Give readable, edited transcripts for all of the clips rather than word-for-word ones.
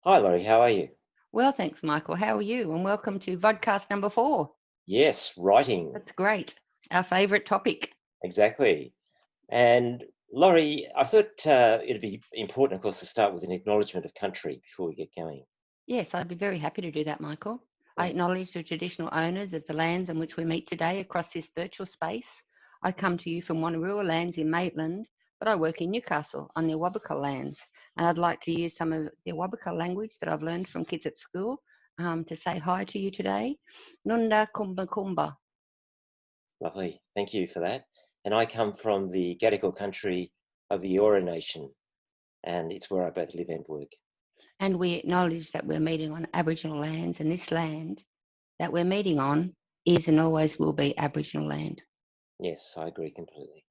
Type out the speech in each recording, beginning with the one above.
Hi, Laurie. How are you? Well, thanks, Michael. How are you? And welcome to Vodcast number 4. Yes, writing. That's great. Our favourite topic. Exactly. And Laurie, I thought it'd be important, of course, to start with an acknowledgement of country before we get going. Yes, I'd be very happy to do that, Michael. I Mm. acknowledge the traditional owners of the lands on which we meet today across this virtual space. I come to you from Wanneroo lands in Maitland, but I work in Newcastle on the Awabakal lands. And I'd like to use some of the Awabakal language that I've learned from kids at school to say hi to you today. Nunda kumba kumba. Lovely. Thank you for that. And I come from the Gadigal country of the Eora Nation, and it's where I both live and work. And we acknowledge that we're meeting on Aboriginal lands, and this land that we're meeting on is and always will be Aboriginal land. Yes, I agree completely.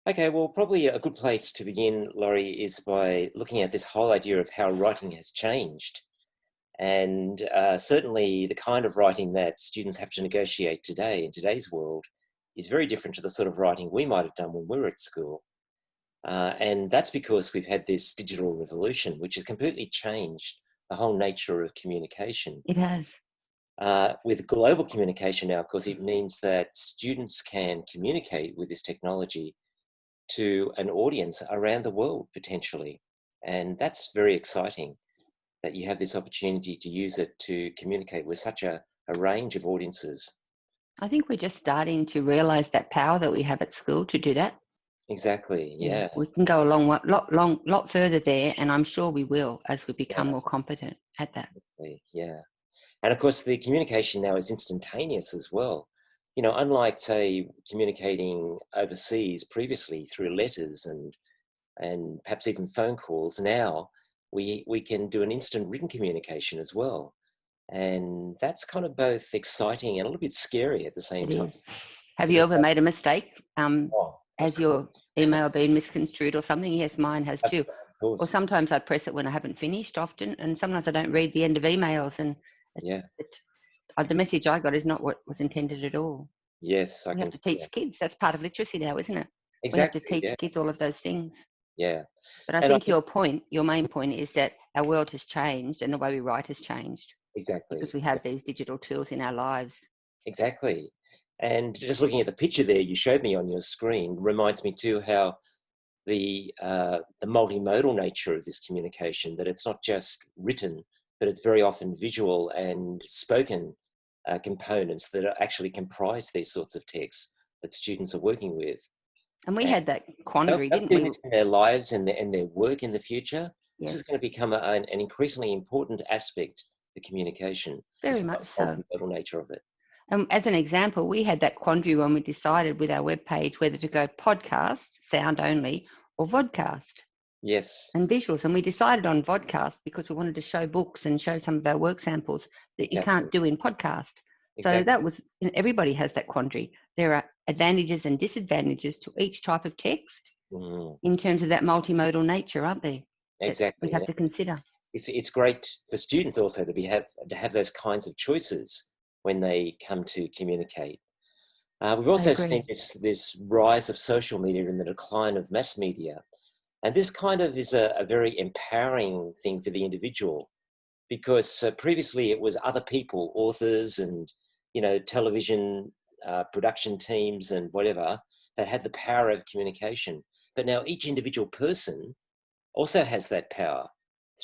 Okay, well, probably a good place to begin, Laurie, is by looking at this whole idea of how writing has changed. And certainly the kind of writing that students have to negotiate today in today's world is very different to the sort of writing we might have done when we were at school. And that's because we've had this digital revolution, which has completely changed the whole nature of communication. It has. With global communication now, of course, it means that students can communicate with this technology to an audience around the world, potentially. And that's very exciting that you have this opportunity to use it to communicate with such a range of audiences. I think we're just starting to realise that power that we have at school to do that. Exactly. Yeah, Yeah. we can go a lot further there, and I'm sure we will as we become Yeah. more competent at that. Yeah. And of course, the communication now is instantaneous as well. You know, unlike say communicating overseas previously through letters and perhaps even phone calls, now we can do an instant written communication as well. And that's kind of both exciting and a little bit scary at the same It time. is. Have you Because, ever made a mistake? oh, of Has your course, email been misconstrued or something? Yes, mine has of too. Or course, sometimes I press it when I haven't finished often, and sometimes I don't read the end of emails, and yeah. it, the message I got is not what was intended at all. Yes, I We have can to see teach that. kids. That's part of literacy now, isn't it? We have to Exactly, teach yeah, kids all of those things. yeah. But I And I think think your main point is that our world has changed and the way we write has changed because exactly, we yeah, have these digital tools in our lives. exactly. And just looking at the picture there you showed me on your screen reminds me too how the multimodal nature of this communication, that it's not just written, but it's very often visual and spoken components that are actually comprise these sorts of texts that students are working with. And we And had that quandary, they'll didn't do we? this in their lives and their work in the future. This Yes, is going to become an increasingly important aspect of communication, very this much so. multimodal nature of it. And as an example, we had that quandary when we decided with our webpage whether to go podcast, sound only, or vodcast Yes, and visuals. And we decided on vodcast because we wanted to show books and show some of our work samples that you exactly, can't do in podcast. So exactly. that was, everybody has that quandary. There are advantages and disadvantages to each type of text Mm, in terms of that multimodal nature, aren't there? That we exactly. have Yeah. to consider. It's great for students also to have those kinds of choices when they come to communicate. We've I also seen agree. this rise of social media and the decline of mass media, and this kind of is a very empowering thing for the individual, because previously it was other people, authors and television production teams and whatever, that had the power of communication. But now each individual person also has that power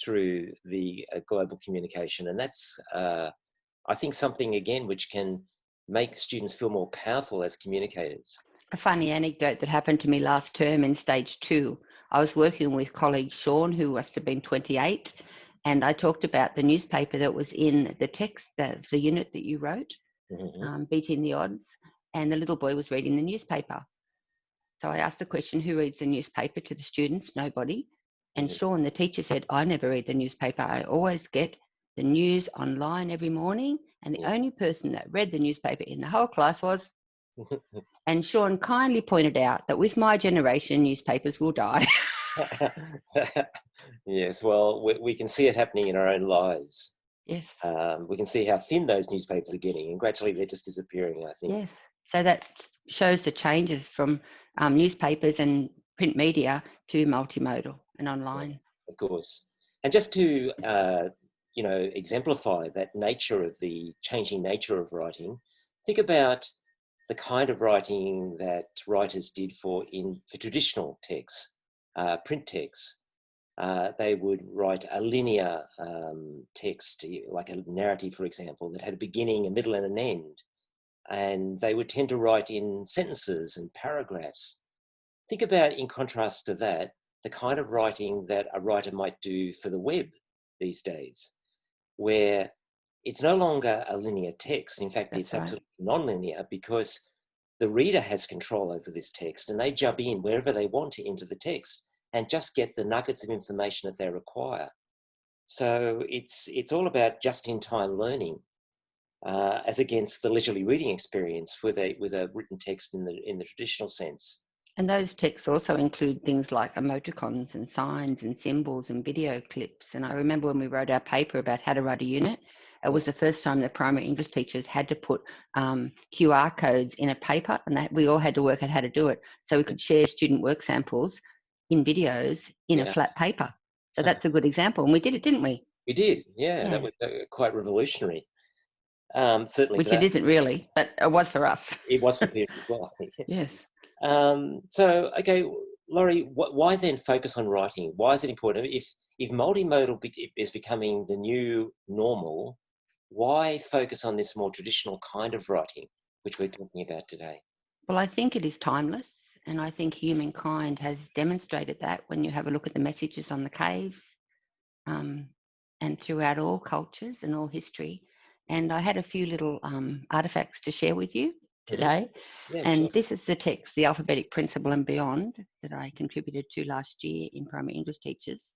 through the global communication, and that's I think something again which can make students feel more powerful as communicators. A funny anecdote that happened to me last term in stage 2. I was working with colleague Sean, who must have been 28, and I talked about the newspaper that was in the text, the unit that you wrote, Hmm. Beating the Odds, and the little boy was reading the newspaper. So I asked the question, who reads the newspaper to the students? Nobody. And Hmm. Sean, the teacher, said, I never read the newspaper. I always get the news online every morning. And the Yeah. only person that read the newspaper in the whole class was, and Sean kindly pointed out that with my generation, newspapers will die. Yes, well, we can see it happening in our own lives. Yes, We can see how thin those newspapers are getting, and gradually they're just disappearing, I think. yes. So that shows the changes from newspapers and print media to multimodal and Yeah, online. of course. And just to, exemplify that nature of the changing nature of writing, think about the kind of writing that writers did for traditional texts, print texts. They would write a linear text, like a narrative, for example, that had a beginning, a middle, and an end. And they would tend to write in sentences and paragraphs. Think about, in contrast to that, the kind of writing that a writer might do for the web these days, where it's no longer a linear text. In fact, it's absolutely non-linear, because the reader has control over this text, and they jump in wherever they want to into the text and just get the nuggets of information that they require. So it's all about just-in-time learning, as against the leisurely reading experience with a written text in the traditional sense. And those texts also include things like emoticons and signs and symbols and video clips. And I remember when we wrote our paper about how to write a unit, it was the first time that primary English teachers had to put QR codes in a paper, and that we all had to work out how to do it. So we could share student work samples in videos in a flat paper. So that's a good example. And we did it, didn't we? We did, yeah. That was quite revolutionary. Certainly Which for that. It isn't really, but it was for us. It was for peers as well. Yes. So, okay, Lorri, why then focus on writing? Why is it important? If multimodal is becoming the new normal, why focus on this more traditional kind of writing, which we're talking about today? Well, I think it is timeless, and I think humankind has demonstrated that when you have a look at the messages on the caves, and throughout all cultures and all history. And I had a few little artifacts to share with you today. Yeah, And sure. this is the text, The Alphabetic Principle and Beyond, that I contributed to last year in Primary English Teachers.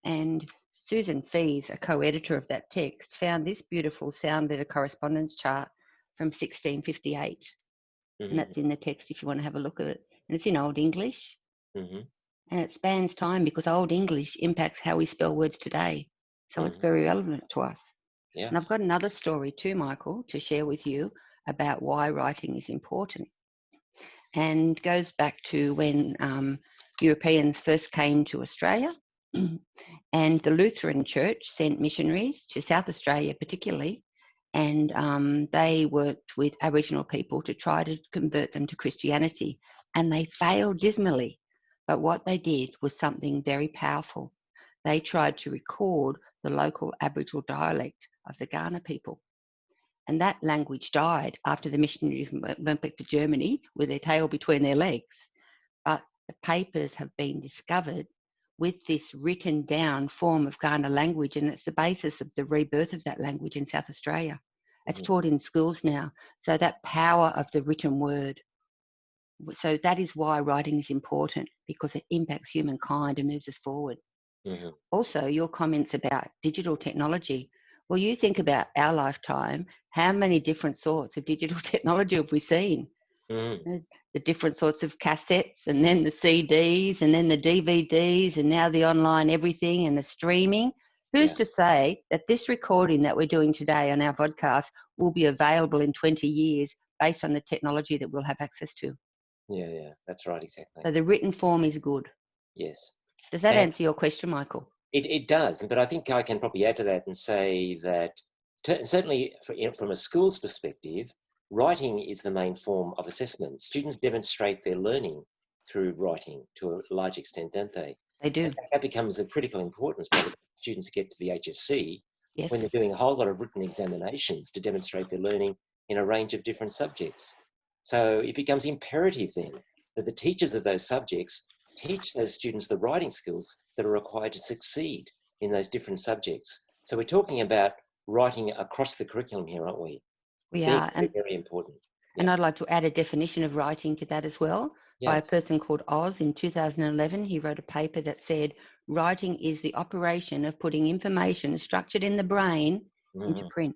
And Susan Fees, a co-editor of that text, found this beautiful sound letter correspondence chart from 1658. And that's in the text if you want to have a look at it. And it's in Old English. And it spans time, because Old English impacts how we spell words today. So it's very relevant to us. Yeah. And I've got another story too, Michael, to share with you about why writing is important. And goes back to when Europeans first came to Australia. And the Lutheran Church sent missionaries to South Australia particularly, and they worked with Aboriginal people to try to convert them to Christianity, and they failed dismally. But what they did was something very powerful. They tried to record the local Aboriginal dialect of the Kaurna people. And that language died after the missionaries went back to Germany with their tail between their legs. But the papers have been discovered with this written down form of Kaurna language, and it's the basis of the rebirth of that language in South Australia. It's taught in schools now. So that power of the written word. So that is why writing is important, because it impacts humankind and moves us forward. Also, your comments about digital technology. Well, you think about our lifetime, how many different sorts of digital technology have we seen? The different sorts of cassettes, and then the CDs, and then the DVDs, and now the online everything and the streaming. Who's to say that this recording that we're doing today on our Vodcast will be available in 20 years based on the technology that we'll have access to? Yeah, that's right, exactly. So the written form is good. Yes. Does that answer your question, Michael? It does, but I think I can probably add to that and say that certainly from a school's perspective, writing is the main form of assessment. Students demonstrate their learning through writing to a large extent, don't they? They do. That becomes of critical importance by the time students get to the HSC, when they're Yes. doing a whole lot of written examinations to demonstrate their learning in a range of different subjects. So it becomes imperative then that the teachers of those subjects teach those students the writing skills that are required to succeed in those different subjects. So we're talking about writing across the curriculum here, aren't we? We Being are. very, very important. And I'd like to add a definition of writing to that as well, by a person called Oz in 2011. He wrote a paper that said, writing is the operation of putting information structured in the brain into print.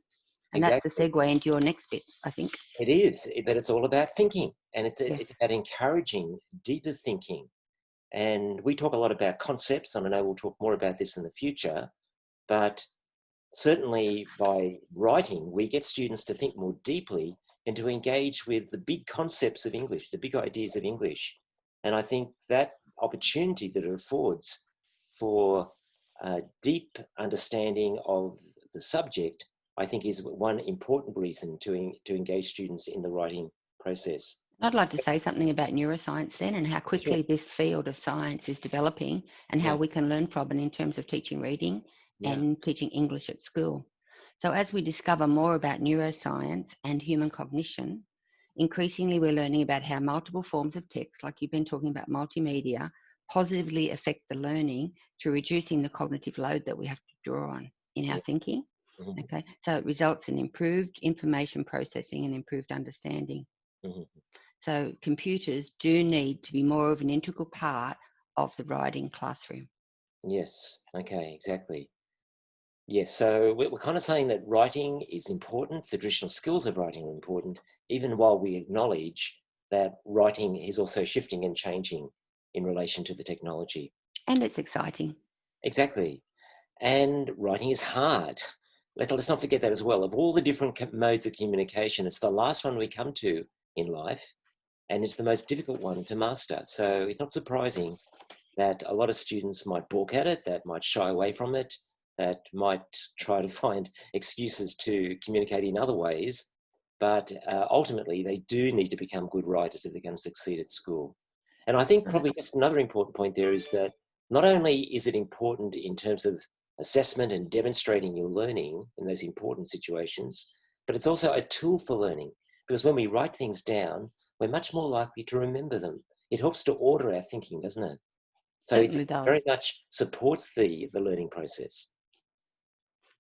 And that's the segue into your next bit, I think. It is, that it's all about thinking, and it's about encouraging deeper thinking. And we talk a lot about concepts, and I know we'll talk more about this in the future, but certainly by writing, we get students to think more deeply and to engage with the big concepts of English, the big ideas of English. And I think that opportunity that it affords for deep understanding of the subject, I think, is one important reason to engage students in the writing process. I'd like to say something about neuroscience then, and how Sure. quickly this field of science is developing, and how Yeah. we can learn from it in terms of teaching reading Yeah. and teaching English at school. So as we discover more about neuroscience and human cognition, increasingly we're learning about how multiple forms of text, like you've been talking about multimedia, positively affect the learning through reducing the cognitive load that we have to draw on in our Yeah. thinking. Mhm. Okay, so it results in improved information processing and improved understanding. Mhm. So computers do need to be more of an integral part of the writing classroom. Yes. Okay. Exactly. Yes. So we're kind of saying that writing is important. The traditional skills of writing are important, even while we acknowledge that writing is also shifting and changing in relation to the technology. And it's exciting. Exactly. And writing is hard. Let's not forget that as well. Of all the different modes of communication, it's the last one we come to in life, and it's the most difficult one to master. So it's not surprising that a lot of students might balk at it, that might shy away from it, that might try to find excuses to communicate in other ways. But ultimately, they do need to become good writers if they're going to succeed at school. And I think Right. probably just another important point there is that not only is it important in terms of assessment and demonstrating your learning in those important situations, but it's also a tool for learning. Because when we write things down, we're much more likely to remember them. It helps to order our thinking, doesn't it? So it Certainly does. very much supports the learning process.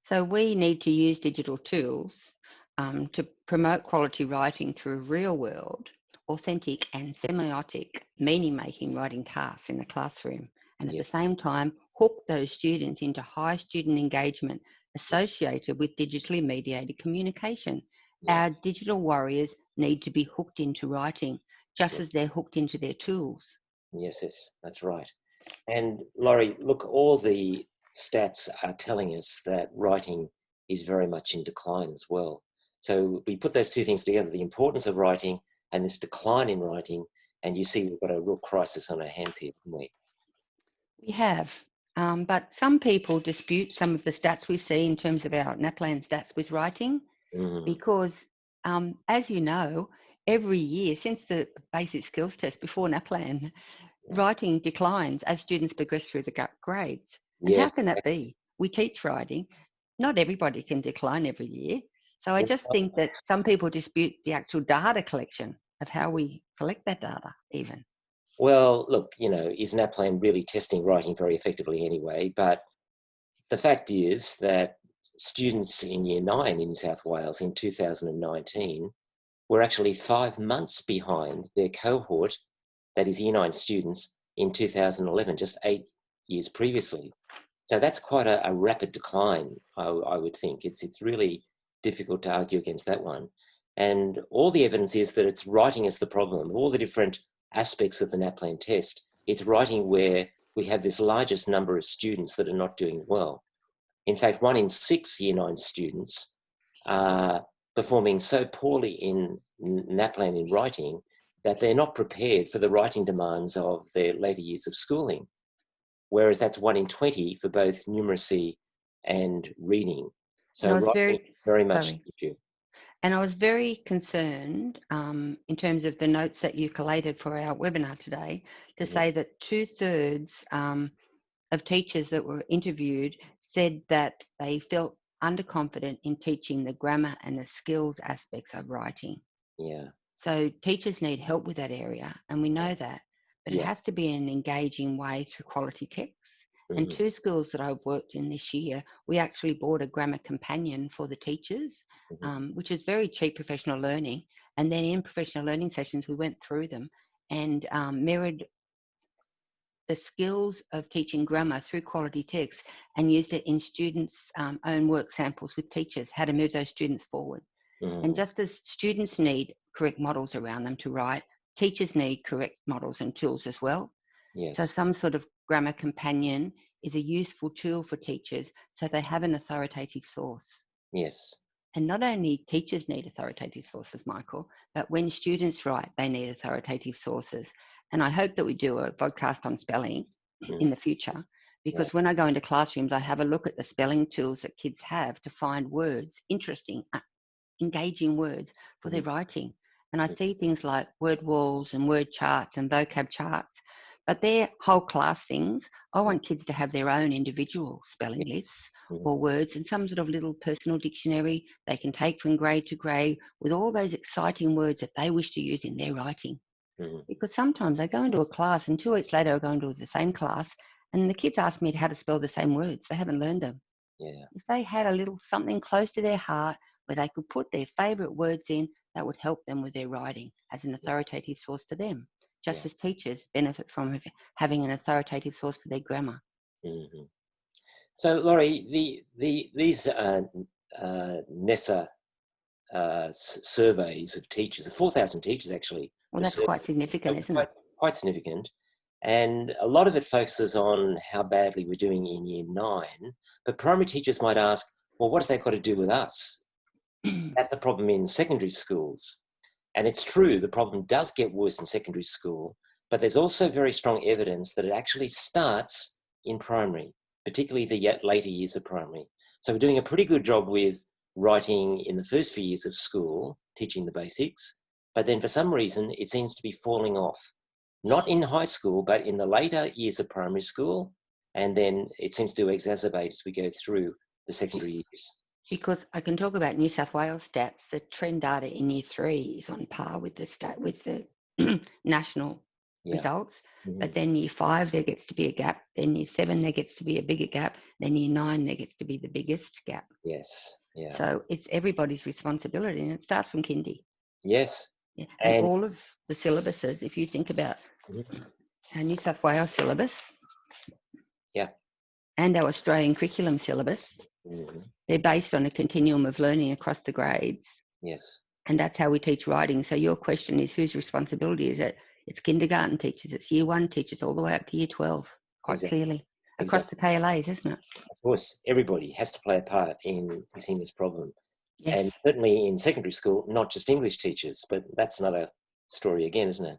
So we need to use digital tools to promote quality writing through real world, authentic and semiotic meaning making writing tasks in the classroom. And at the Yes, same time, hook those students into high student engagement associated with digitally mediated communication. yeah, Our digital warriors need to be hooked into writing, just yeah. as they're hooked into their tools. Yes, yes, that's right. And Laurie, look, all the stats are telling us that writing is very much in decline as well. So we put those two things together, the importance of writing and this decline in writing, and you see we've got a real crisis on our hands here, haven't we? We have, but some people dispute some of the stats we see in terms of our NAPLAN stats with writing, Mm, because, as you know, every year since the basic skills test before NAPLAN, yeah. writing declines as students progress through the grades. And how Yes. can that be? We teach writing. Not everybody can decline every year. So I Well, just think that some people dispute the actual data collection of how we collect that data, even. well, look, is NAPLAN really testing writing very effectively anyway? But the fact is that students in Year 9 in New South Wales in 2019 were actually 5 months behind their cohort, that is Year 9 students, in 2011, just 8 years previously. So that's quite a rapid decline, I would think. It's really difficult to argue against that one. And all the evidence is that it's writing is the problem. All the different aspects of the NAPLAN test, it's writing where we have this largest number of students that are not doing well. In fact, 1 in 6 Year 9 students are performing so poorly in NAPLAN in writing that they're not prepared for the writing demands of their later years of schooling. Whereas that's 1 in 20 for both numeracy and reading. And So I was writing very, very much sorry, the issue. and I was very concerned in terms of the notes that you collated for our webinar today to Mhm. say that 2/3 of teachers that were interviewed said that they felt underconfident in teaching the grammar and the skills aspects of writing. Yeah, So teachers need help with that area, and we know that, but it yeah. has to be in an engaging way through quality texts. And Mhm. 2 schools that I've worked in this year, we actually bought a grammar companion for the teachers, Mhm. which is very cheap professional learning. And then in professional learning sessions, we went through them and mirrored the skills of teaching grammar through quality text and used it in students' own work samples with teachers, how to move those students forward. And Mhm. just as students need correct models around them to write, teachers need correct models and tools as well. So Yes, some sort of grammar companion is a useful tool for teachers so they have an authoritative source. yes. And not only teachers need authoritative sources, Michael, but when students write, they need authoritative sources. And I hope that we do a podcast on spelling Mm. in the future, Because when I go into classrooms, I have a look at the spelling tools that kids have to find words, interesting, engaging words for their writing. And I see things like word walls and word charts and vocab charts, but they're whole class things. I want kids to have their own individual spelling lists or words and some sort of little personal dictionary they can take from grade to grade with all those exciting words that they wish to use in their writing. Because sometimes I go into a class and 2 weeks later I go into the same class and the kids ask me how to spell the same words. They haven't learned them. If they had a little something close to their heart where they could put their favourite words in, that would help them with their writing as an authoritative source for them, just as teachers benefit from having an authoritative source for their grammar. So, Lorri, these NESA surveys of teachers, 4,000 teachers actually. Well, that's quite significant, isn't it? Quite significant. And a lot of it focuses on how badly we're doing in Year 9. But primary teachers might ask, well, what has that got to do with us? That's the problem in secondary schools. And it's true, the problem does get worse in secondary school, but there's also very strong evidence that it actually starts in primary, particularly the later years of primary. So we're doing a pretty good job with writing in the first few years of school, teaching the basics, but then for some reason it seems to be falling off. Not in high school, but in the later years of primary school, and then it seems to exacerbate as we go through the secondary years. Because I can talk about New South Wales stats, the trend data in Year 3 is on par with the national results. But then Year 5, there gets to be a gap. Then Year 7, there gets to be a bigger gap. Then Year 9, there gets to be the biggest gap. Yes. Yeah. So it's everybody's responsibility, and it starts from kindy. Yes. Yeah. And all of the syllabuses, if you think about our New South Wales syllabus and our Australian curriculum syllabus, they're based on a continuum of learning across the grades. Yes. And that's how we teach writing. So your question is, whose responsibility is it? It's kindergarten teachers, it's Year 1 teachers, all the way up to Year 12, quite clearly, across the KLAs, isn't it? Of course, everybody has to play a part in fixing this problem. Yes. And certainly in secondary school, not just English teachers, but that's another story again, isn't it?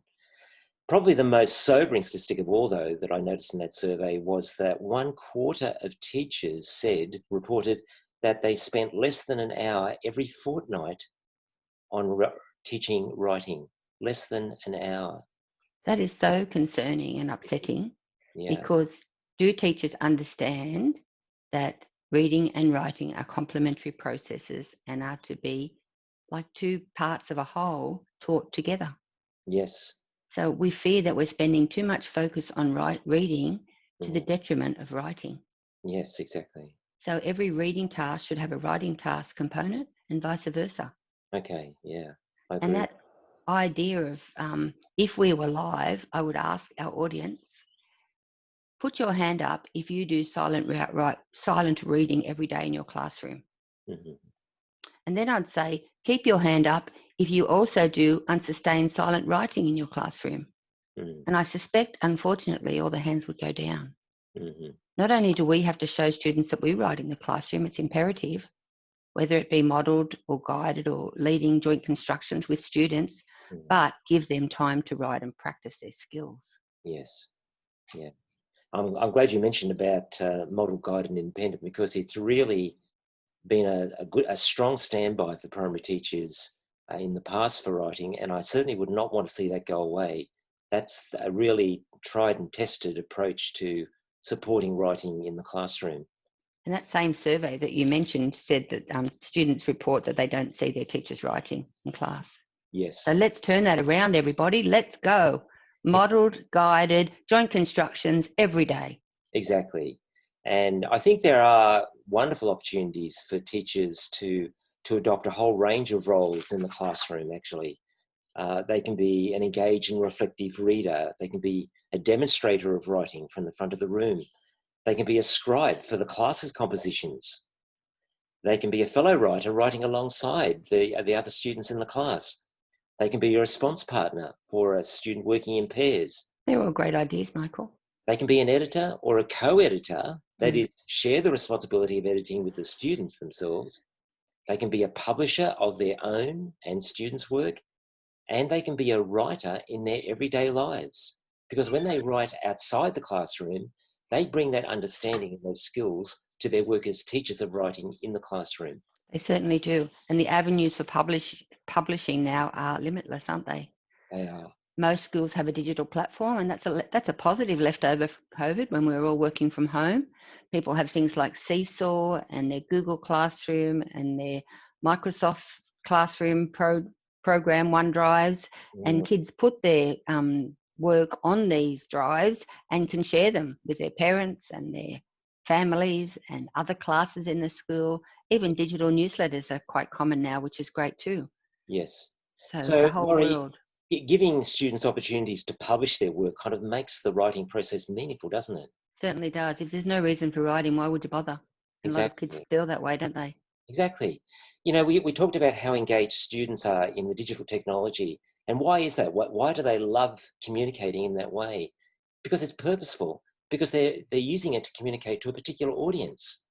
Probably the most sobering statistic of all, though, that I noticed in that survey was that 1/4 of teachers reported that they spent less than an hour every fortnight on teaching writing. Less than an hour. That is so concerning and upsetting because do teachers understand that reading and writing are complementary processes and are to be like two parts of a whole taught together? Yes. So we fear that we're spending too much focus on reading to the detriment of writing. Yes, exactly. So every reading task should have a writing task component and vice versa. Okay, yeah. I agree. And that idea of if we were live, I would ask our audience, put your hand up if you do silent reading every day in your classroom. And then I'd say, keep your hand up if you also do unsustained silent writing in your classroom. And I suspect, unfortunately, all the hands would go down. Not only do we have to show students that we write in the classroom, it's imperative, whether it be modelled or guided or leading joint constructions with students, but give them time to write and practice their skills. Yes, yeah. I'm glad you mentioned about model, guided and independent, because it's really been a strong standby for primary teachers in the past for writing, and I certainly would not want to see that go away. That's a really tried and tested approach to supporting writing in the classroom. And that same survey that you mentioned said that students report that they don't see their teachers writing in class. Yes. So let's turn that around, everybody. Let's go. Modelled, guided, joint constructions every day. Exactly. And I think there are wonderful opportunities for teachers to adopt a whole range of roles in the classroom, actually. They can be an engaged and reflective reader. They can be a demonstrator of writing from the front of the room. They can be a scribe for the class's compositions. They can be a fellow writer writing alongside the other students in the class. They can be a response partner for a student working in pairs. They're all great ideas, Michael. They can be an editor or a co-editor, that is, share the responsibility of editing with the students themselves. They can be a publisher of their own and students' work, and they can be a writer in their everyday lives. Because when they write outside the classroom, they bring that understanding and those skills to their work as teachers of writing in the classroom. They certainly do. And the avenues for publishing now are limitless, aren't they? They are. Most schools have a digital platform, and that's a positive leftover from COVID when we were all working from home. People have things like Seesaw and their Google Classroom and their Microsoft Classroom program OneDrives, and kids put their work on these drives and can share them with their parents and their families and other classes in the school. Even digital newsletters are quite common now, which is great too. Yes. So the whole Lorri, world. giving students opportunities to publish their work kind of makes the writing process meaningful, doesn't it? Certainly does. If there's no reason for writing, why would you bother? And a lot of kids Exactly. feel that way, don't they? Exactly. You know, we talked about how engaged students are in the digital technology. And why is that? Why do they love communicating in that way? Because it's purposeful, because they're using it to communicate to a particular audience.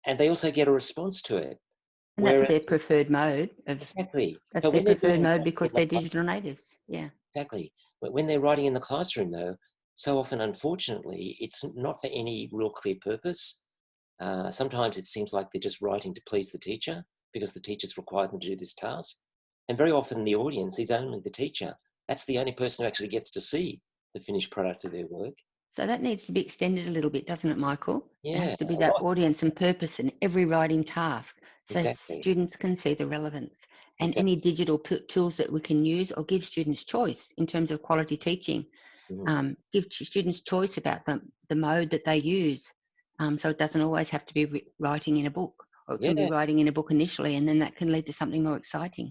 And they also get a response to it. And that's Where their preferred mode exactly. that's But their when they're preferred doing mode that because in the they're digital natives. Yeah. exactly. But when they're writing in the classroom, though, so often, unfortunately, it's not for any real clear purpose. Sometimes it seems like they're just writing to please the teacher because the teacher's required them to do this task. And very often the audience is only the teacher. That's the only person who actually gets to see the finished product of their work. So that needs to be extended a little bit, doesn't it, Michael? There Yeah, has to be a that lot. audience and purpose in every writing task so Exactly. students can see the relevance. And Exactly. any digital tools that we can use or give students choice in terms of quality teaching. Give students choice about the mode that they use. So it doesn't always have to be writing in a book, or it can be Yeah, writing in a book initially, and then that can lead to something more exciting,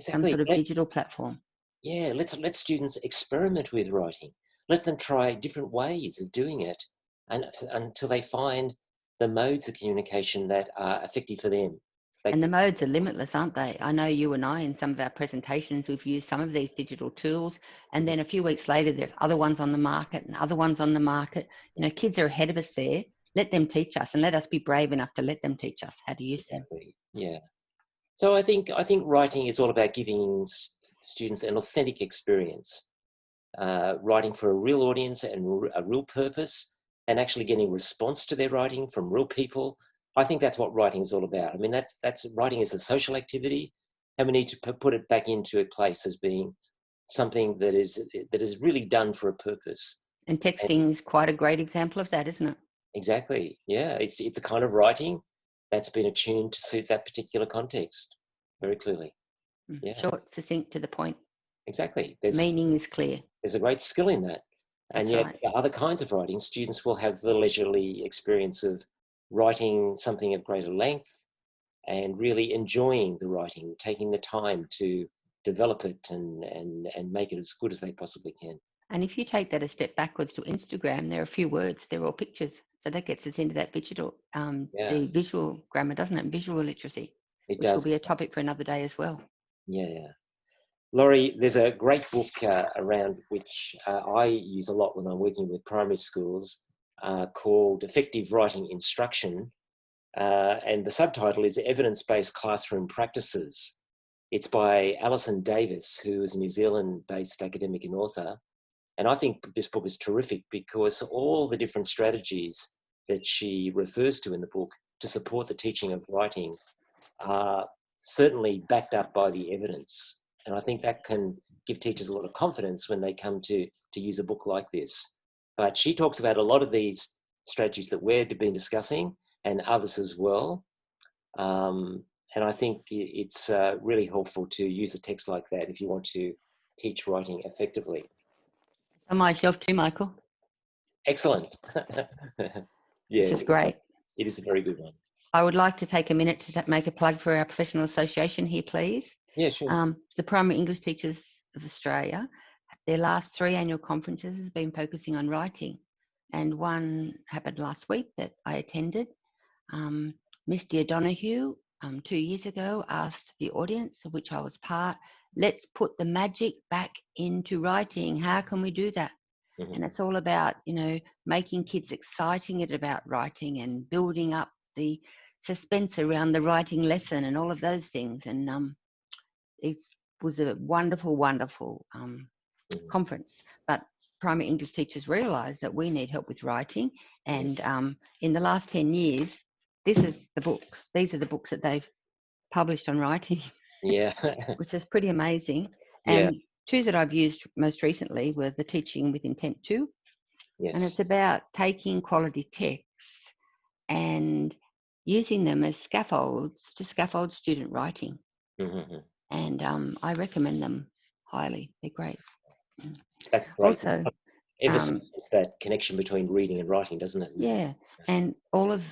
some exactly. sort of digital platform. Yeah, let's let students experiment with writing. Let them try different ways of doing it, and until they find the modes of communication that are effective for them. They And the can, modes are limitless, aren't they? I know you and I, in some of our presentations, we've used some of these digital tools, and then a few weeks later, there's other ones on the market and other ones on the market. You know, kids are ahead of us there. Let them teach us, and let us be brave enough to let them teach us how to use them. exactly. Yeah. So I think writing is all about giving students an authentic experience, writing for a real audience and a real purpose, and actually getting response to their writing from real people. I think that's what writing is all about. I mean, that's writing is a social activity, and we need to put it back into a place as being something that is really done for a purpose. And And texting is quite a great example of that, isn't it? exactly, yeah, it's a kind of writing that's been attuned to suit that particular context very clearly. Yeah, Short, succinct, to the point. exactly. Meaning is clear. There's a great skill in that. And That's yet, right. other kinds of writing, students will have the leisurely experience of writing something of greater length and really enjoying the writing, taking the time to develop it and make it as good as they possibly can. And if you take that a step backwards to Instagram, there are a few words, they're all pictures. So that gets us into that digital, Yeah, the visual grammar, doesn't it? Visual literacy, it which will does. be a topic for another day as well. Yeah. Lorri, there's a great book around which I use a lot when I'm working with primary schools called Effective Writing Instruction. And the subtitle is Evidence-Based Classroom Practices. It's by Alison Davis, who is a New Zealand-based academic and author. And I think this book is terrific because all the different strategies that she refers to in the book to support the teaching of writing are certainly backed up by the evidence. And I think that can give teachers a lot of confidence when they come to use a book like this. But she talks about a lot of these strategies that we've been discussing and others as well. And I think it's really helpful to use a text like that if you want to teach writing effectively. On my shelf too, Michael, Excellent. which is Yes, great. it is a very good one. I would like to take a minute to make a plug for our professional association here, please. Yeah, sure. The Primary English Teachers of Australia, their last 3 annual conferences has been focusing on writing. And one happened last week that I attended. Misty O'Donoghue 2 years ago asked the audience, of which I was part, let's put the magic back into writing. How can we do that? Mm-hmm. And it's all about, making kids excited about writing and building up the suspense around the writing lesson and all of those things. And it was a wonderful, wonderful Mm-hmm. conference. But primary English teachers realise that we need help with writing. And in the last 10 years, these are the books that they've published on writing, Yeah. which is pretty amazing. Yeah. And two that I've used most recently were the Teaching with Intent 2. Yes. And it's about taking quality texts and using them as scaffolds to scaffold student writing. Mm-hmm. And I recommend them highly. They're great. That's great. Also, It's that connection between reading and writing, doesn't it? yeah, and all of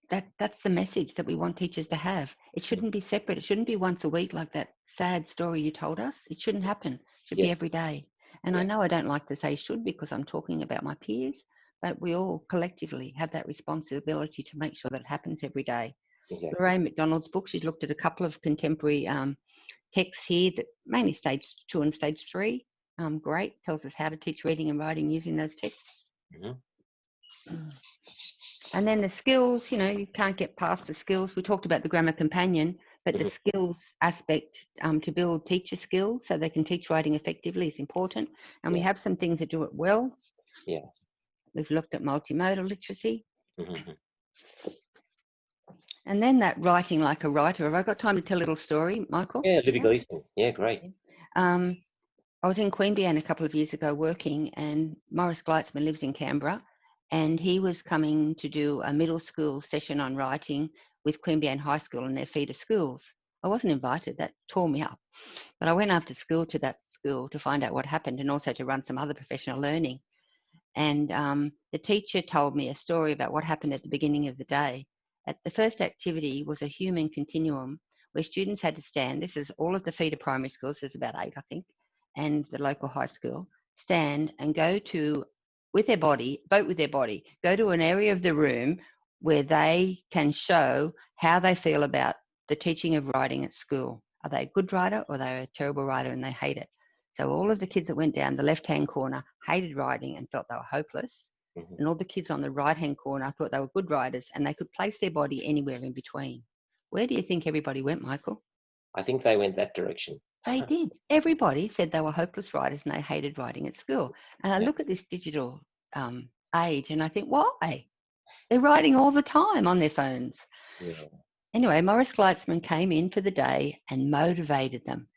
that's the message that we want teachers to have. It shouldn't be separate. It shouldn't be once a week like that sad story you told us. It shouldn't happen. It should be every day. And I know I don't like to say should because I'm talking about my peers, but we all collectively have that responsibility to make sure that it happens every day. Exactly. Lorraine McDonald's book, she's looked at a couple of contemporary texts here, that mainly stage 2 and stage 3. Great, tells us how to teach reading and writing using those texts. And then the skills, you can't get past the skills. We talked about the grammar companion, but the skills aspect to build teacher skills so they can teach writing effectively is important. And we have some things that do it well. Yeah. We've looked at multimodal literacy. Mm-hmm. And then that writing like a writer. Have I got time to tell a little story, Michael? Yeah, Libby Gleason. Yeah, great. I was in Queanbeyan a couple of years ago working, and Morris Gleitzman lives in Canberra, and he was coming to do a middle school session on writing with Queanbeyan High School and their feeder schools. I wasn't invited. That tore me up. But I went after school to that school to find out what happened and also to run some other professional learning. And the teacher told me a story about what happened at the beginning of the day. At the first activity was a human continuum where students had to stand. This is all of the feeder primary schools. There's about 8, I think, and the local high school. Stand and go to, with their body, vote with their body, go to an area of the room where they can show how they feel about the teaching of writing at school. Are they a good writer or are they a terrible writer and they hate it? So all of the kids that went down the left-hand corner hated writing and felt they were hopeless. Mm-hmm. And all the kids on the right-hand corner thought they were good writers and they could place their body anywhere in between. Where do you think everybody went, Michael? I think they went that direction. They did. Everybody said they were hopeless writers and they hated writing at school. And I look at this digital age and I think, why? They're writing all the time on their phones. Yeah. Anyway, Morris Gleitzman came in for the day and motivated them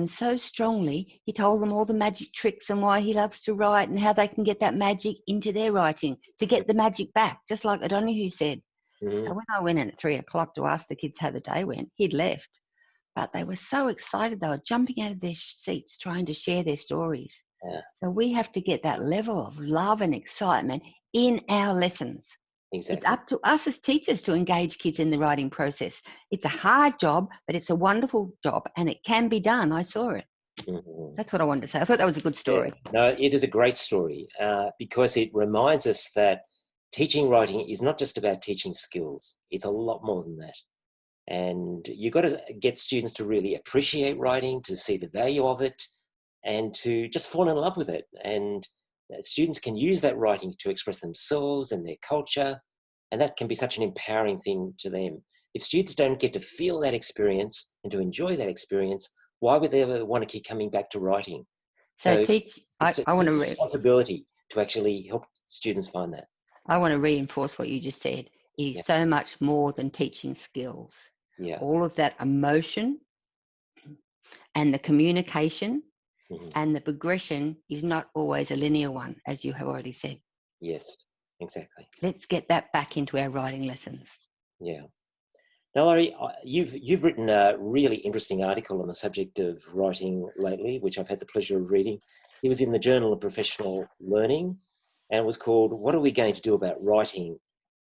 so strongly. He told them all the magic tricks and why he loves to write and how they can get that magic into their writing to get the magic back, just like O'Donoghue said. Mm-hmm. So when I went in at 3:00 to ask the kids how the day went, he'd left. But they were so excited. They were jumping out of their seats trying to share their stories. Yeah. So we have to get that level of love and excitement in our lessons. Exactly. It's up to us as teachers to engage kids in the writing process. It's a hard job, but it's a wonderful job and it can be done. I saw it. Mm-hmm. That's what I wanted to say. I thought that was a good story. Yeah. No, it is a great story because it reminds us that teaching writing is not just about teaching skills. It's a lot more than that. And you've got to get students to really appreciate writing, to see the value of it, and to just fall in love with it. And students can use that writing to express themselves and their culture, and that can be such an empowering thing to them. If students don't get to feel that experience and to enjoy that experience, why would they ever want to keep coming back to writing? So I want to responsibility to actually help students find that. I want to reinforce what you just said. It is so much more than teaching skills. Yeah. All of that emotion and the communication and the progression is not always a linear one, as you have already said. Yes, exactly. Let's get that back into our writing lessons. Yeah. Now, Lorri, you've written a really interesting article on the subject of writing lately, which I've had the pleasure of reading. It was in the Journal of Professional Learning, and it was called "What Are We Going to Do About Writing?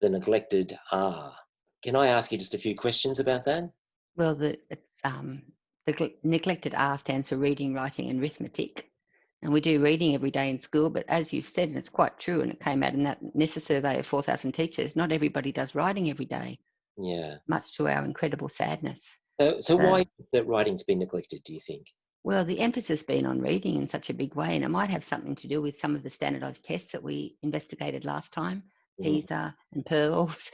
The Neglected R." Can I ask you just a few questions about that? Well, the neglected R stands for reading, writing, and arithmetic. And we do reading every day in school, but as you've said, and it's quite true, and it came out in that NESA survey of 4,000 teachers, not everybody does writing every day. Yeah. Much to our incredible sadness. So why that writing's been neglected, do you think? Well, the emphasis has been on reading in such a big way, and it might have something to do with some of the standardised tests that we investigated last time, PISA and PEARLS,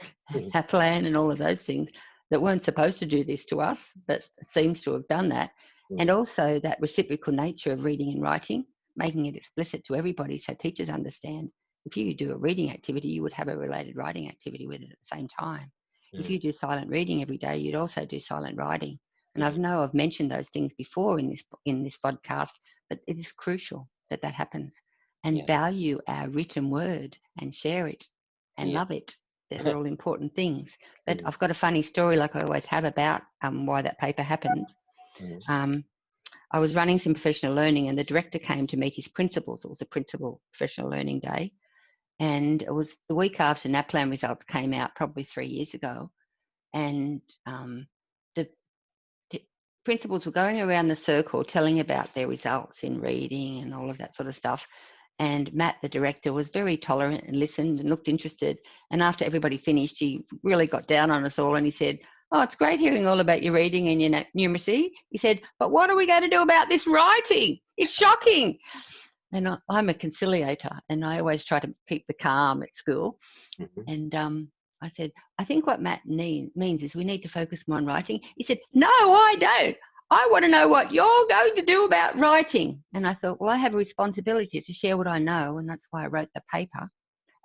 Kaplan and all of those things that weren't supposed to do this to us, but seems to have done that. And also that reciprocal nature of reading and writing. making it explicit to everybody so teachers understand. If you do a reading activity, you would have a related writing activity with it at the same time. If you do silent reading every day, you'd also do silent writing. And I've mentioned those things before in this podcast, but it is crucial that that happens. And value our written word and share it and love it. They're all important things. But I've got a funny story, like I always have, about why that paper happened. I was running some professional learning, and the director came to meet his principals. It was a principal professional learning day. And it was the week after NAPLAN results came out, probably 3 years ago. And the principals were going around the circle telling about their results in reading and all of that sort of stuff. And Matt, the director, was very tolerant and listened and looked interested. And after everybody finished, he really got down on us all and he said, "Oh, it's great hearing all about your reading and your numeracy." He said, "But what are we going to do about this writing? It's shocking." And I'm a conciliator, and I always try to keep the calm at school. And I said, "I think what Matt means is we need to focus more on writing." He said, "No, I don't. I want to know what you're going to do about writing." And I thought, well, I have a responsibility to share what I know, and that's why I wrote the paper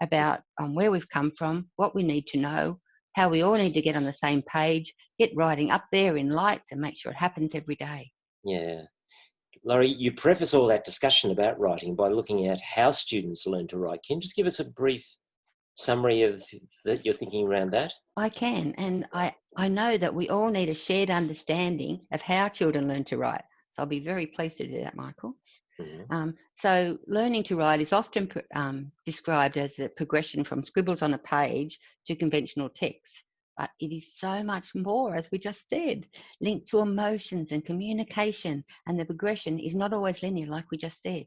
about where we've come from, what we need to know, how we all need to get on the same page, get writing up there in lights, and make sure it happens every day. Yeah. Lorri, you preface all that discussion about writing by looking at how students learn to write. Can you just give us a brief summary of your thinking around that? I can, and I know that we all need a shared understanding of how children learn to write. So I'll be very pleased to do that, Michael. So learning to write is often described as a progression from scribbles on a page to conventional text. But it is so much more, as we just said, linked to emotions and communication, and the progression is not always linear, like we just said.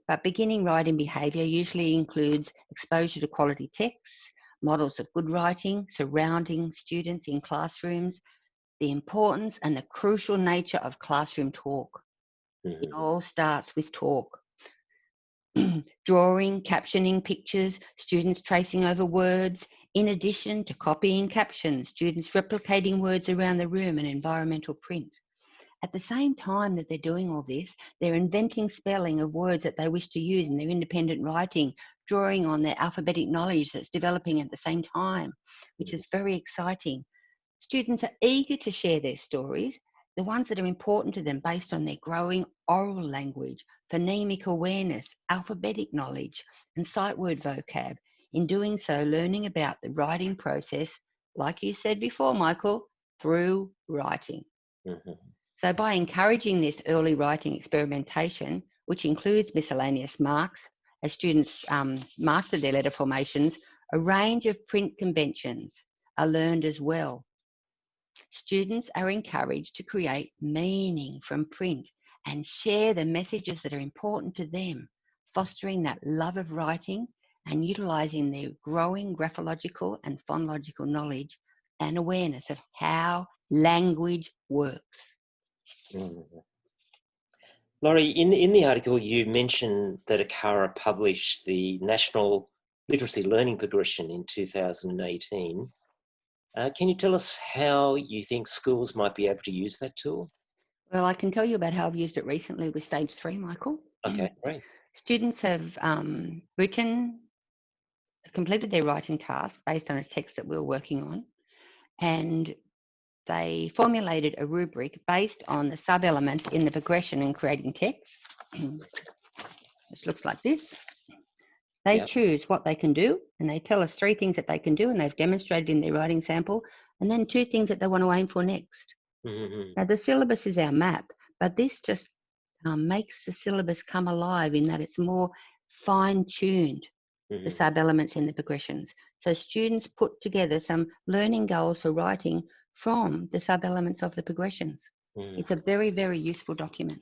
But beginning writing behaviour usually includes exposure to quality texts, models of good writing, surrounding students in classrooms, the importance and the crucial nature of classroom talk. It all starts with talk. Drawing, captioning pictures, students tracing over words, in addition to copying captions, students replicating words around the room and environmental print. At the same time that they're doing all this, they're inventing spelling of words that they wish to use in their independent writing, drawing on their alphabetic knowledge that's developing at the same time, which is very exciting. Students are eager to share their stories, the ones that are important to them based on their growing oral language, phonemic awareness, alphabetic knowledge, and sight word vocab. In doing so, learning about the writing process, like you said before, Michael, through writing. So by encouraging this early writing experimentation, which includes miscellaneous marks, as students master their letter formations, a range of print conventions are learned as well. Students are encouraged to create meaning from print and share the messages that are important to them, fostering that love of writing and utilising their growing graphological and phonological knowledge and awareness of how language works. Lorri, in the article you mentioned that ACARA published the National Literacy Learning Progression in 2018. Can you tell us how you think schools might be able to use that tool? Well, I can tell you about how I've used it recently with Stage 3, Michael. Okay, great. Students have completed their writing task based on a text that we were working on, and they formulated a rubric based on the sub-elements in the progression in creating text, which looks like this. They choose what they can do, and they tell us 3 things that they can do, and they've demonstrated in their writing sample, and then 2 things that they want to aim for next. Now, the syllabus is our map, but this just makes the syllabus come alive in that it's more fine-tuned, the sub-elements in the progressions. So students put together some learning goals for writing from the sub-elements of the progressions. It's a very, very useful document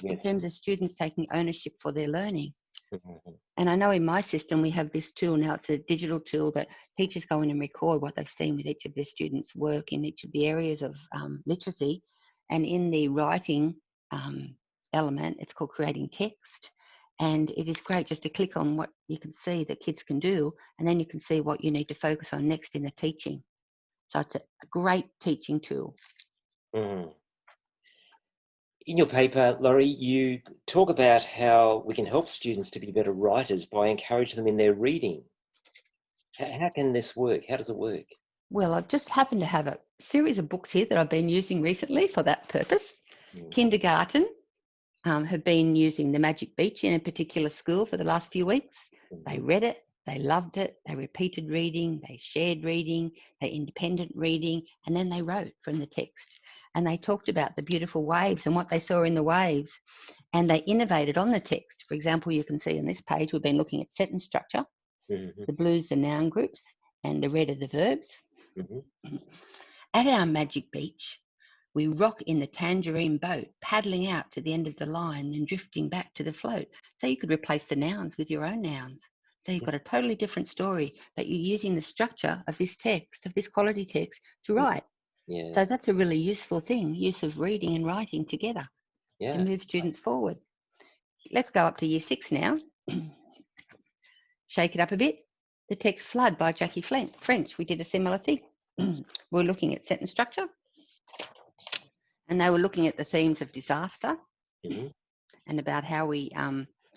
in terms of students taking ownership for their learning. And I know in my system we have this tool now. It's a digital tool that teachers go in and record what they've seen with each of their students' work in each of the areas of literacy. And in the writing element, it's called creating text. And it is great just to click on what you can see that kids can do, and then you can see what you need to focus on next in the teaching. So it's a great teaching tool. In your paper, Lorri, you talk about how we can help students to be better writers by encouraging them in their reading. How can this work? How does it work? Well, I've just happened to have a series of books here that I've been using recently for that purpose. Mm. Kindergarten have been using The Magic Beach in a particular school for the last few weeks. They read it, they loved it, they repeated reading, they shared reading, they independent reading, and then they wrote from the text. And they talked about the beautiful waves and what they saw in the waves. And they innovated on the text. For example, you can see on this page, we've been looking at sentence structure. Mm-hmm. The blues are noun groups and the red are the verbs. Mm-hmm. At our magic beach, we rock in the tangerine boat, paddling out to the end of the line, then drifting back to the float. So you could replace the nouns with your own nouns. So you've got a totally different story, but you're using the structure of this text, of this quality text, to write. Yeah. So that's a really useful thing, use of reading and writing together to Yeah. move students forward. Let's go up to year 6 now. Shake it up a bit. The text Flood by Jackie French. We did a similar thing. We're looking at sentence structure, and they were looking at the themes of disaster Mm-hmm. and about how we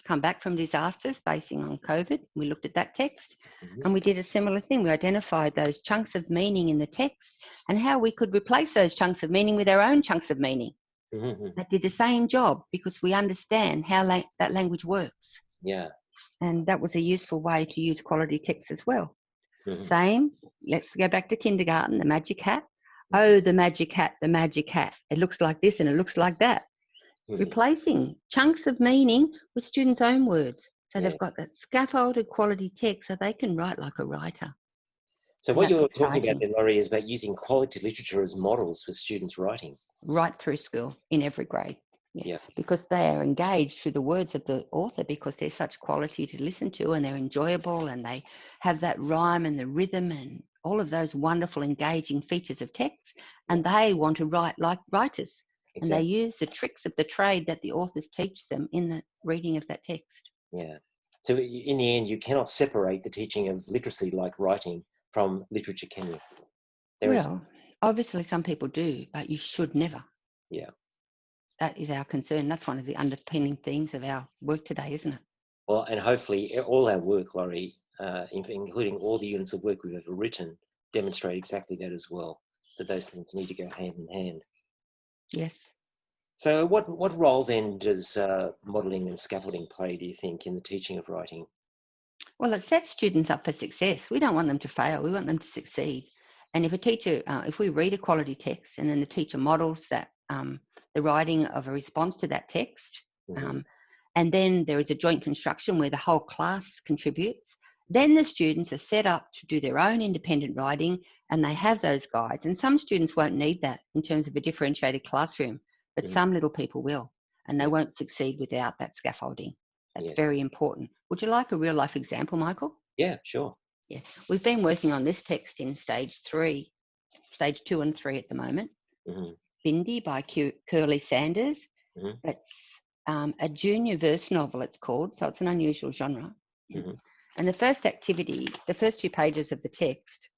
come back from disasters basing on COVID. We looked at that text, Mm-hmm. and we did a similar thing. We identified those chunks of meaning in the text and how we could replace those chunks of meaning with our own chunks of meaning Mm-hmm. that did the same job because we understand how that language works. Yeah. And that was a useful way to use quality text as well. Mm-hmm. Same, let's go back to kindergarten, the magic hat. Oh, the magic hat, the magic hat. It looks like this and it looks like that. Mm-hmm. Replacing chunks of meaning with students' own words. So Yeah. they've got that scaffolded quality text so they can write like a writer. So And what that's you're talking about exciting. then, Lorri, is about using quality literature as models for students' writing. Right through school in every grade. Yeah. Because they are engaged through the words of the author because they're such quality to listen to and they're enjoyable and they have that rhyme and the rhythm and all of those wonderful engaging features of text, and they want to write like writers. Exactly. And they use the tricks of the trade that the authors teach them in the reading of that text. Yeah. So in the end, you cannot separate the teaching of literacy like writing from literature, can you? Well, obviously some people do, but you should never. Yeah. That is our concern. That's one of the underpinning themes of our work today, isn't it? Well, and hopefully all our work, Lorri, including all the units of work we've ever written, demonstrate exactly that as well, that those things need to go hand in hand. Yes. So what role then does modelling and scaffolding play, do you think, in the teaching of writing? Well, it sets students up for success. We don't want them to fail. We want them to succeed. And if a teacher, if we read a quality text and then the teacher models that the writing of a response to that text, Mm-hmm. and then there is a joint construction where the whole class contributes, then the students are set up to do their own independent writing and they have those guides. And some students won't need that in terms of a differentiated classroom, but Mm-hmm. some little people will, and they won't succeed without that scaffolding. That's very important. Would you like a real life example, Michael? Yeah, sure. Yeah, we've been working on this text in stage 2 and 3 at the moment. Mm-hmm. Bindi by Curly Sanders. Mm-hmm. That's a junior verse novel, it's called, so it's an unusual genre. Mm-hmm. And the first activity, the first 2 pages of the text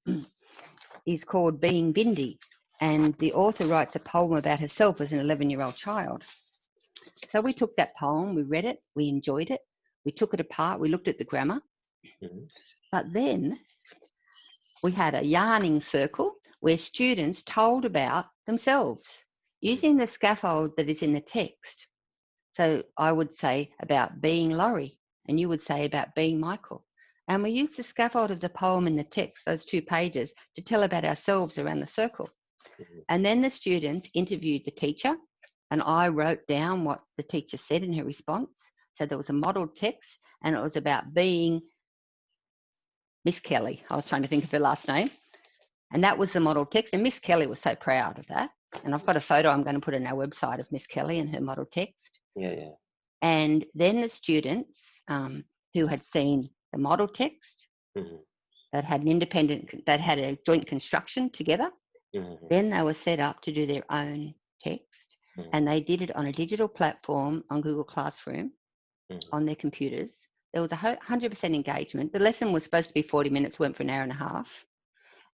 is called Being Bindi, and the author writes a poem about herself as an 11-year-old child. So we took that poem, we read it, we enjoyed it, we took it apart, we looked at the grammar, but then we had a yarning circle where students told about themselves using the scaffold that is in the text. So I would say about being Lorri, and you would say about being Michael. And we used the scaffold of the poem in the text, those 2 pages, to tell about ourselves around the circle. And then the students interviewed the teacher, and I wrote down what the teacher said in her response. So there was a modelled text, and it was about being Miss Kelly. I was trying to think of her last name. And that was the model text. And Miss Kelly was so proud of that. And I've got a photo I'm going to put on our website of Miss Kelly and her model text. Yeah. And then the students who had seen the model text that had that had a joint construction together, then they were set up to do their own text. And they did it on a digital platform on Google Classroom on their computers. There was 100% engagement. The lesson was supposed to be 40 minutes, went for an hour and a half.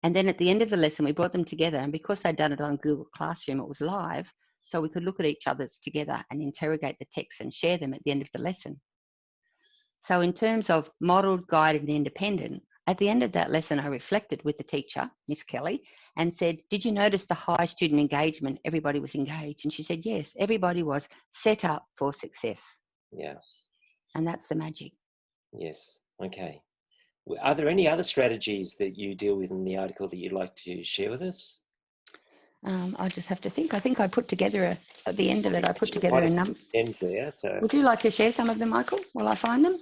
And then at the end of the lesson, we brought them together. And because they'd done it on Google Classroom, it was live. so we could look at each other's together and interrogate the text and share them at the end of the lesson. So in terms of modelled, guided and independent, at the end of that lesson, I reflected with the teacher, Miss Kelly, and said, did you notice the high student engagement? Everybody was engaged. And she said, yes, everybody was set up for success. Yeah. And that's the magic. Yes. Okay. Are there any other strategies that you deal with in the article that you'd like to share with us? I just have to think. I think I put together at the end of it, I put together a number. Ends there. So. Would you like to share some of them, Michael, while I find them?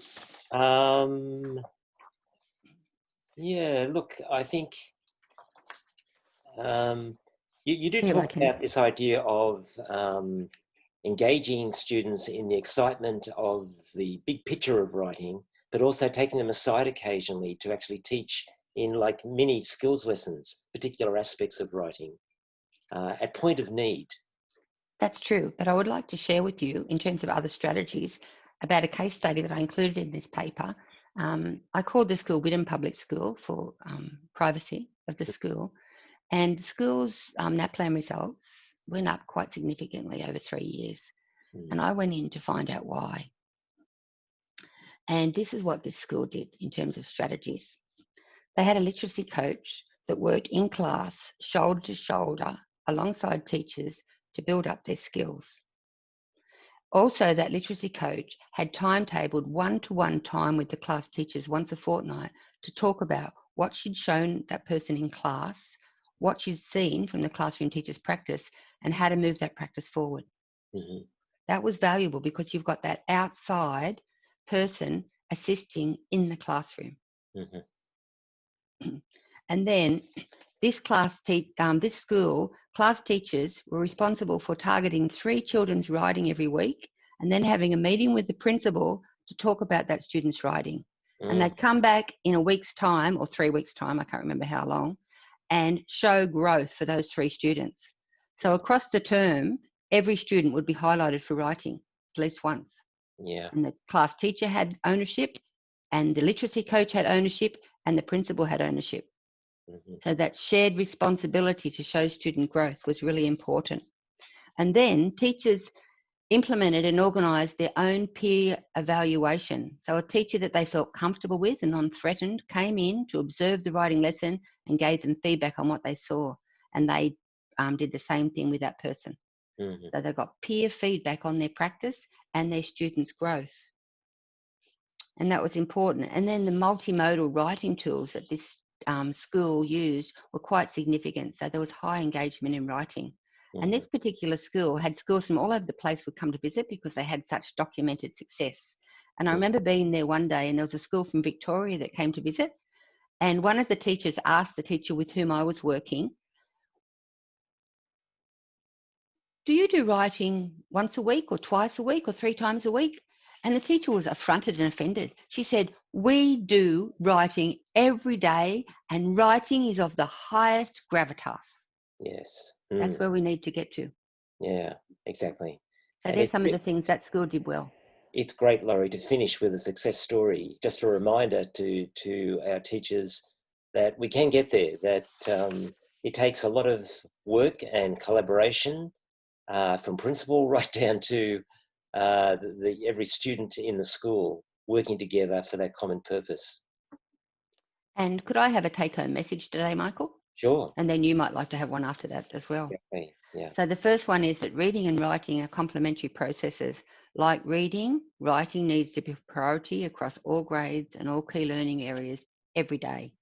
Yeah. Look, I think you do Here, talk about this idea of engaging students in the excitement of the big picture of writing, but also taking them aside occasionally to actually teach in like mini skills lessons, particular aspects of writing at point of need. That's true, but I would like to share with you in terms of other strategies about a case study that I included in this paper. I called the school Whittam Public School for privacy of the school, and the school's NAPLAN results went up quite significantly over 3 years. And I went in to find out why. And this is what this school did in terms of strategies. They had a literacy coach that worked in class, shoulder to shoulder, alongside teachers to build up their skills. Also, that literacy coach had timetabled one-to-one time with the class teachers once a fortnight to talk about what she'd shown that person in class, what she'd seen from the classroom teacher's practice, and how to move that practice forward. Mm-hmm. That was valuable because you've got that outside person assisting in the classroom. Mm-hmm. And then this school class teachers were responsible for targeting 3 children's writing every week, and then having a meeting with the principal to talk about that student's writing. And they'd come back in a week's time or 3 weeks' time, I can't remember how long, and show growth for those 3 students. So across the term, every student would be highlighted for writing at least once. Yeah. And the class teacher had ownership, and the literacy coach had ownership, and the principal had ownership. Mm-hmm. So that shared responsibility to show student growth was really important. And then teachers implemented and organised their own peer evaluation. So a teacher that they felt comfortable with and non-threatened came in to observe the writing lesson and gave them feedback on what they saw. And they did the same thing with that person. Mm-hmm. So they got peer feedback on their practice and their students' growth. And that was important. And then the multimodal writing tools that this school used were quite significant. So there was high engagement in writing. Mm-hmm. And this particular school had schools from all over the place would come to visit because they had such documented success. And I remember being there one day, and there was a school from Victoria that came to visit. And one of the teachers asked the teacher with whom I was working, do you do writing once a week or twice a week or 3 times a week? And the teacher was affronted and offended. She said, we do writing every day, and writing is of the highest gravitas. Yes. Mm. That's where we need to get to. Yeah, exactly. So and there's some of the things that school did well. It's great, Lorri, to finish with a success story. Just a reminder to our teachers that we can get there, that it takes a lot of work and collaboration from principal right down to every student in the school working together for that common purpose. And could I have a take-home message today, Michael? Sure. And then you might like to have one after that as well. Okay. Yeah. So the first one is that reading and writing are complementary processes. Like reading, writing needs to be a priority across all grades and all key learning areas every day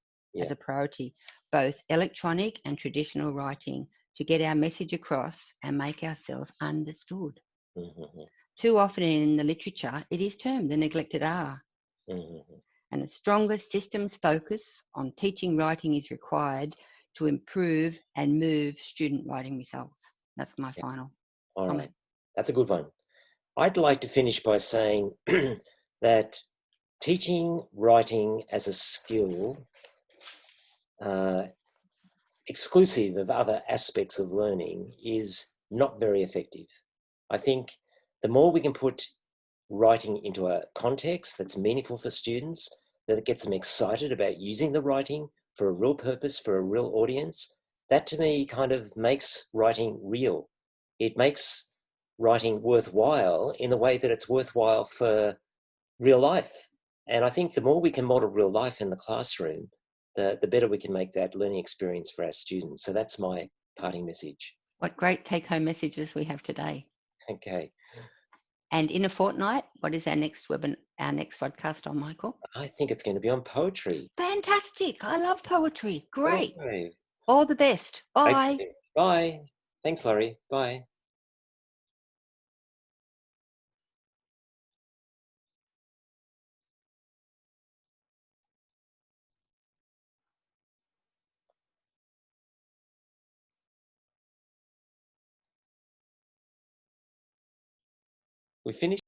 as a priority, both electronic and traditional writing, to get our message across and make ourselves understood. Mm-hmm. Too often in the literature, it is termed the neglected R. Mm-hmm. And a stronger systems focus on teaching writing is required to improve and move student writing results. That's my final comment. Right. That's a good one. I'd like to finish by saying that teaching writing as a skill, exclusive of other aspects of learning, is not very effective. I think the more we can put writing into a context that's meaningful for students, that gets them excited about using the writing for a real purpose, for a real audience, that to me kind of makes writing real. it makes writing worthwhile in the way that it's worthwhile for real life. And I think the more we can model real life in the classroom, the better we can make that learning experience for our students. So that's my parting message. What great take-home messages we have today. Okay. And in a fortnight, what is our next podcast on, Michael? I think it's going to be on poetry. Fantastic. I love poetry. Great. Okay. All the best. Bye. Okay. Bye. Thanks, Lorri. Bye. We finished.